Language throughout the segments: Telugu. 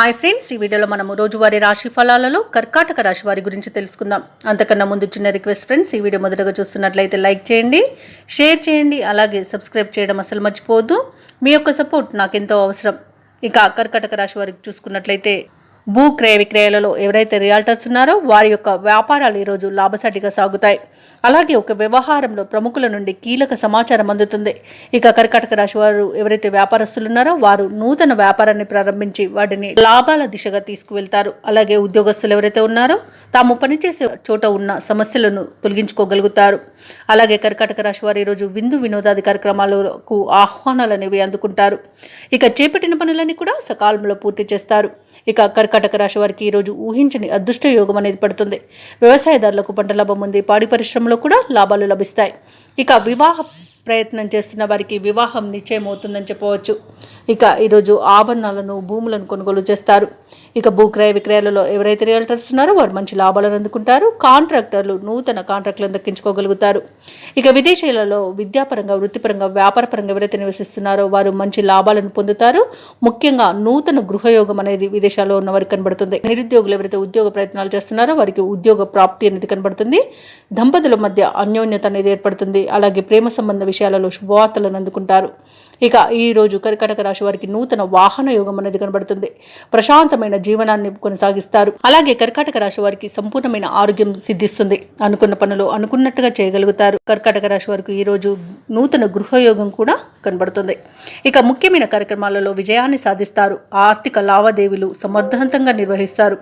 హాయ్ ఫ్రెండ్స్, ఈ వీడియోలో మనము రోజువారీ రాశి ఫలాలలో కర్కాటక రాశి వారి గురించి తెలుసుకుందాం. అంతకన్నా ముందు చిన్న రిక్వెస్ట్ ఫ్రెండ్స్, ఈ వీడియో మొదటగా చూస్తున్నట్లయితే లైక్ చేయండి, షేర్ చేయండి, అలాగే సబ్స్క్రైబ్ చేయడం అసలు మర్చిపోవద్దు. మీ యొక్క సపోర్ట్ నాకు ఎంతో అవసరం. ఇక కర్కాటక రాశి వారికి చూసుకున్నట్లయితే భూ క్రయ విక్రయాలలో ఎవరైతే రియాల్టర్స్ ఉన్నారో వారి యొక్క వ్యాపారాలు ఈరోజు లాభసాటిగా సాగుతాయి. అలాగే ఒక వ్యవహారంలో ప్రముఖుల నుండి కీలక సమాచారం అందుతుంది. ఇక కర్కాటక రాశి వారు ఎవరైతే వ్యాపారస్తులు ఉన్నారో వారు నూతన వ్యాపారాన్ని ప్రారంభించి వాటిని లాభాల దిశగా తీసుకువెళ్తారు. అలాగే ఉద్యోగస్తులు ఎవరైతే ఉన్నారో తాము పనిచేసే చోట ఉన్న సమస్యలను తొలగించుకోగలుగుతారు. అలాగే కర్కాటక రాశి వారు ఈరోజు విందు వినోదాది కార్యక్రమాలకు ఆహ్వానాలు అనేవి అందుకుంటారు. ఇక చేపట్టిన పనులన్నీ కూడా సకాలంలో పూర్తి చేస్తారు. ఇక కర్కాటక రాశి వారికి ఈరోజు ఊహించని అదృష్ట యోగం అనేది పడుతుంది. వ్యవసాయదారులకు పంట లాభం ఉంది. పాడి పరిశ్రమలో కూడా లాభాలు లభిస్తాయి. ఇక వివాహ ప్రయత్నం చేస్తున్న వారికి వివాహం నిశ్చయం అవుతుందని చెప్పవచ్చు. ఇక ఈరోజు ఆభరణాలను భూములను కొనుగోలు చేస్తారు. ఇక భూక్రయ విక్రయాలలో ఎవరైతే రియల్టర్స్ ఉన్నారో వారు మంచి లాభాలను అందుకుంటారు. కాంట్రాక్టర్లు నూతన కాంట్రాక్టులను దక్కించుకోగలుగుతారు. ఇక విదేశీయులలో విద్యాపరంగా, వృత్తిపరంగా, వ్యాపారపరంగా ఎవరైతే నివసిస్తున్నారో వారు మంచి లాభాలను పొందుతారు. ముఖ్యంగా నూతన గృహయోగం అనేది విదేశాల్లో ఉన్న వారికి కనబడుతుంది. నిరుద్యోగులు ఎవరైతే ఉద్యోగ ప్రయత్నాలు చేస్తున్నారో వారికి ఉద్యోగ ప్రాప్తి అనేది కనబడుతుంది. దంపతుల మధ్య అన్యోన్యత అనేది ఏర్పడుతుంది. అలాగే ప్రేమ సంబంధ విషయాలలో శుభవార్తలను అందుకుంటారు. ఇక ఈ రోజు కర్కాటక రాశి వారికి నూతన వాహన యోగం అనేది కనబడుతుంది. ప్రశాంతమైన జీవనాన్ని కొనసాగిస్తారు. అలాగే కర్కాటక రాశి వారికి సంపూర్ణమైన ఆరోగ్యం సిద్ధిస్తుంది. అనుకున్న పనులు అనుకున్నట్టుగా చేయగలుగుతారు. కర్కాటక రాశి వారికి ఈ రోజు నూతన గృహయోగం కూడా కనబడుతుంది. ఇక ముఖ్యమైన కార్యక్రమాలలో విజయాన్ని సాధిస్తారు. ఆర్థిక లావాదేవీలు సమర్థవంతంగా నిర్వహిస్తారు.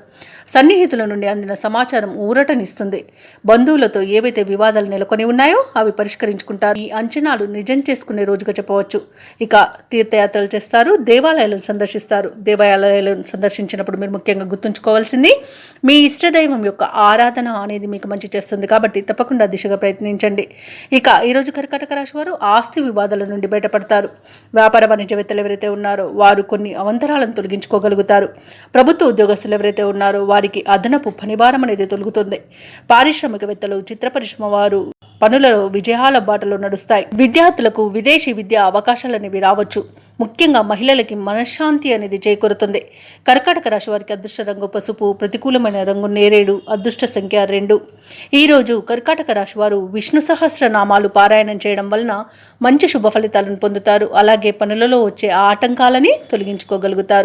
సన్నిహితుల నుండి అందిన సమాచారం ఊరటనిస్తుంది. బంధువులతో ఏవైతే వివాదాలు నెలకొని ఉన్నాయో అవి పరిష్కరించుకుంటారు. ఈ అంచనాలు నిజం చేసుకునే రోజుగా చెప్పవచ్చు. ఇక తీర్థయాత్రలు చేస్తారు. దేవాలయాలను సందర్శిస్తారు. దేవాలయాలను సందర్శించినప్పుడు మీరు ముఖ్యంగా గుర్తుంచుకోవాల్సింది మీ ఇష్టదైవం యొక్క ఆరాధన అనేది మీకు మంచి చేస్తుంది. కాబట్టి తప్పకుండా దిశగా ప్రయత్నించండి. ఇక ఈరోజు కర్కాటక రాశి వారు ఆస్తి వివాదాల నుండి బయటపడతారు. వ్యాపార వాణిజ్యవేత్తలు ఎవరైతే ఉన్నారో వారు కొన్ని అవంతరాలను తొలగించుకోగలుగుతారు. ప్రభుత్వ ఉద్యోగస్తులు ఎవరైతే ఉన్నారో వారికి అదనపు పనిభారం అనేది తొలగుతుంది. పారిశ్రామికవేత్తలు, చిత్ర పరిశ్రమ వారు పనులలో విజయాల బాటలో నడుస్తాయి. విద్యార్థులకు విదేశీ విద్యా అవకాశాలు అనేవి రావచ్చు. ముఖ్యంగా మహిళలకి మనశ్శాంతి అనేది చేకూరుతుంది. కర్కాటక రాశి వారికి అదృష్ట రంగు పసుపు, ప్రతికూలమైన రంగు నేరేడు, అదృష్ట సంఖ్య 2. ఈరోజు కర్కాటక రాశి వారు విష్ణు సహస్రనామాలు పారాయణం చేయడం వలన మంచి శుభ ఫలితాలను పొందుతారు. అలాగే పనులలో వచ్చే ఆటంకాలని తొలగించుకోగలుగుతారు.